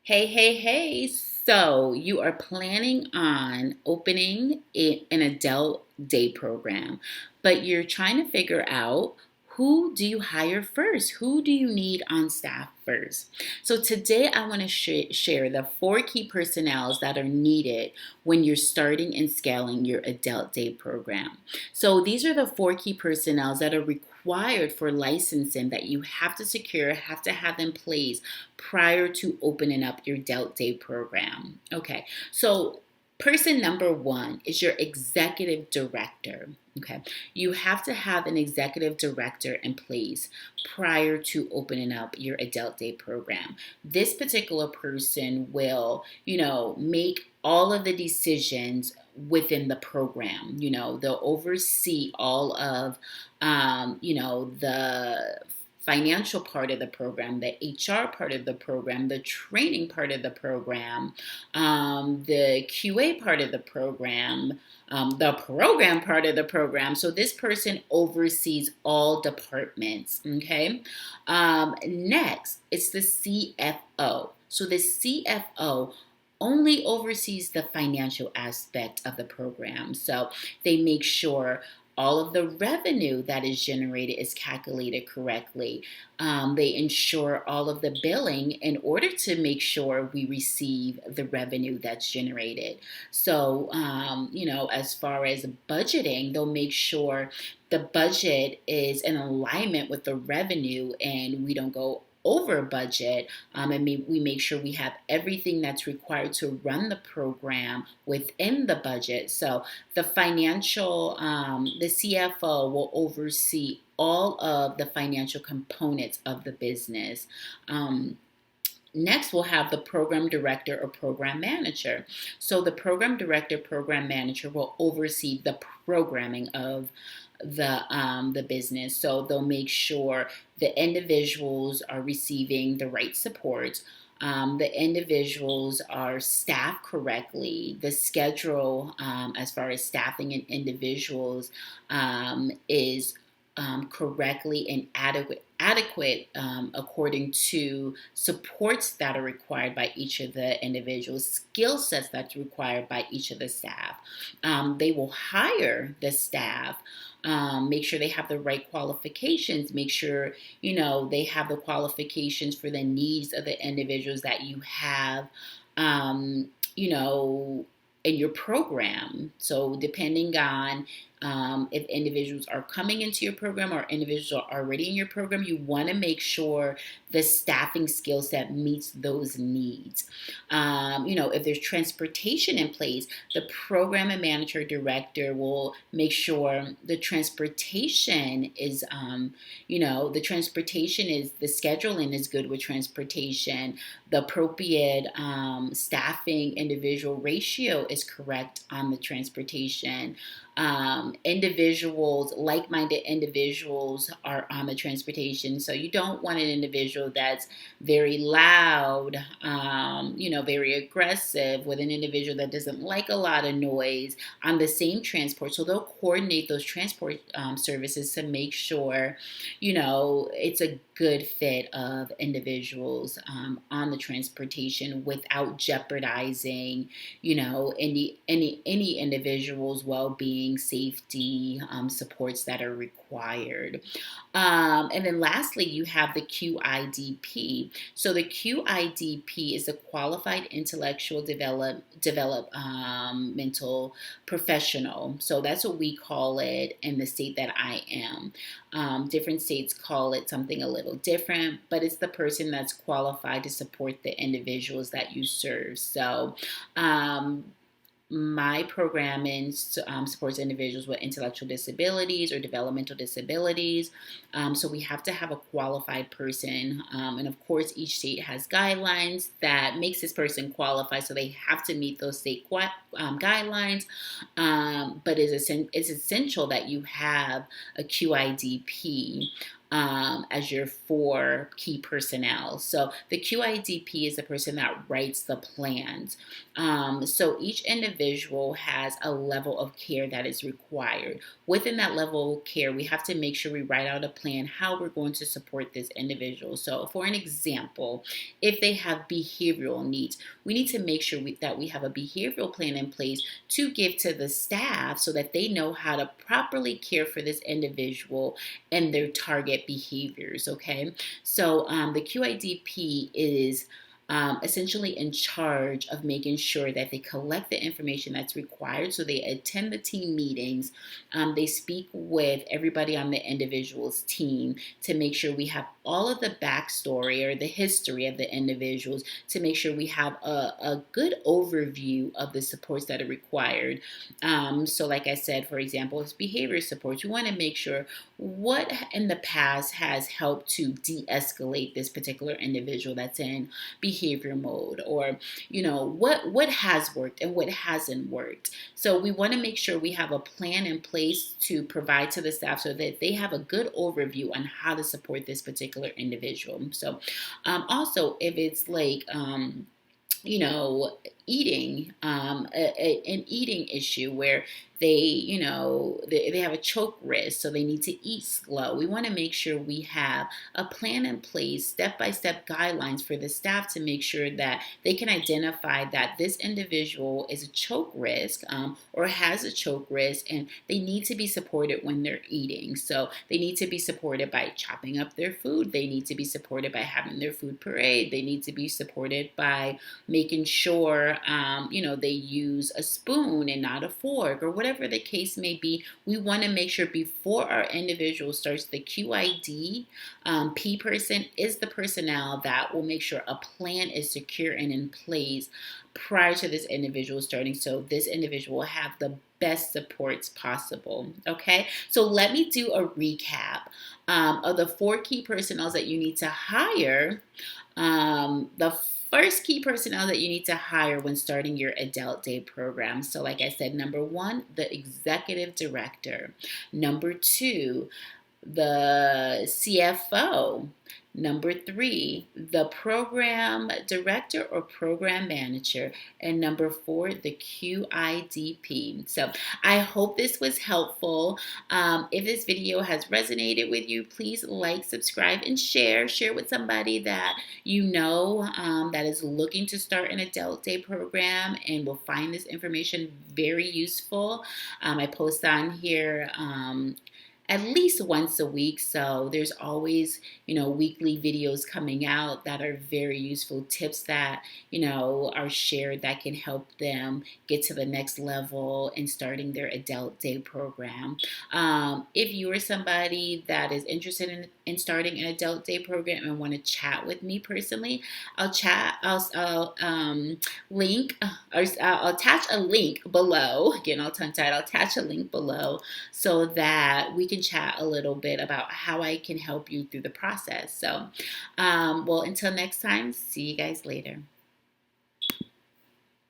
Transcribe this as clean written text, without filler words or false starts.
Hey, hey, hey. So you are planning on opening an adult day program, but you're trying to figure out who do you hire first? Who do you need on staff first? So today I want to share the four key personnels that are needed when you're starting and scaling your adult day program. So these are the four key personnels that are required for licensing that you have to secure, have to have in place prior to opening up your Delt Day program. Okay, so person number one is your executive director. Okay, you have to have an executive director in place prior to opening up your adult day program. This particular person will, make all of the decisions within the program. They'll oversee all of, the financial part of the program, the HR part of the program, the training part of the program, the QA part of the program, the program part of the program. So this person oversees all departments. Okay. Next, it's the CFO. So the CFO only oversees the financial aspect of the program. So they make sure all of the revenue that is generated is calculated correctly. They ensure all of the billing in order to make sure we receive the revenue that's generated. So, as far as budgeting, they'll make sure the budget is in alignment with the revenue and we don't go over budget, and we make sure we have everything that's required to run the program within the budget. So the CFO will oversee all of the financial components of the business. Next, we'll have the program director or program manager. So the program director, program manager will oversee the programming of the business. So they'll make sure the individuals are receiving the right support. The individuals are staffed correctly. The schedule, as far as staffing and individuals, is correctly and adequate according to supports that are required by each of the individuals, skill sets that's required by each of the staff. They will hire the staff. Make sure they have the right qualifications. Make sure they have the qualifications for the needs of the individuals that you have. You know, in your program. So depending on if individuals are coming into your program or individuals are already in your program, you want to make sure the staffing skill set meets those needs. If there's transportation in place, the program and manager director will make sure the transportation is, the scheduling is good with transportation. The appropriate staffing individual ratio is correct on the transportation. Like-minded individuals are on the transportation. So you don't want an individual that's very loud, very aggressive with an individual that doesn't like a lot of noise on the same transport. So they'll coordinate those transport services to make sure, it's a good fit of individuals on the transportation without jeopardizing, any individual's well-being, safety, supports that are required. And then lastly, you have the QIDP. So the QIDP is a qualified intellectual developmental professional. So that's what we call it in the state that I am. Different states call it something a little different, but it's the person that's qualified to support the individuals that you serve. So my programming supports individuals with intellectual disabilities or developmental disabilities. So we have to have a qualified person. And of course, each state has guidelines that makes this person qualify. So they have to meet those state guidelines. But it's essential that you have a QIDP. as your 4 key personnel. So the QIDP is the person that writes the plans. So each individual has a level of care that is required. Within that level of care, we have to make sure we write out a plan how we're going to support this individual. So for an example, if they have behavioral needs, we need to make sure that we have a behavioral plan in place to give to the staff so that they know how to properly care for this individual and their target behaviors. Okay, so the QIDP is essentially in charge of making sure that they collect the information that's required. So they attend the team meetings. They speak with everybody on the individual's team to make sure we have all of the backstory or the history of the individuals, to make sure we have a good overview of the supports that are required. So like I said, for example, it's behavior supports. We want to make sure what in the past has helped to de-escalate this particular individual that's in behavior mode, or what has worked and what hasn't worked. So we want to make sure we have a plan in place to provide to the staff so that they have a good overview on how to support this particular individual. So also, if it's like eating, an eating issue where they have a choke risk, so they need to eat slow. We want to make sure we have a plan in place, step-by-step guidelines for the staff to make sure that they can identify that this individual is a choke risk or has a choke risk, and they need to be supported when they're eating. So they need to be supported by chopping up their food. They need to be supported by having their food parade. They need to be supported by making sure they use a spoon and not a fork, or whatever the case may be. We want to make sure before our individual starts, the QID P person is the personnel that will make sure a plan is secure and in place prior to this individual starting, so this individual will have the best supports possible. Okay, so let me do a recap of the 4 key personnel that you need to hire. The first key personnel that you need to hire when starting your adult day program. So like I said, number 1, the executive director. Number 2, the CFO. Number 3, the program director or program manager. And number 4, the QIDP. So I hope this was helpful. If this video has resonated with you, please like, subscribe, and share. Share with somebody that that is looking to start an adult day program and will find this information very useful. I post on here at least once a week, so there's always weekly videos coming out that are very useful, tips that are shared that can help them get to the next level in starting their adult day program. If you are somebody that is interested in starting an adult day program and want to chat with me personally, I'll attach a link below. Again, all tongue-tied. I'll attach a link below so that we can chat a little bit about how I can help you through the process. So, well, until next time, see you guys later.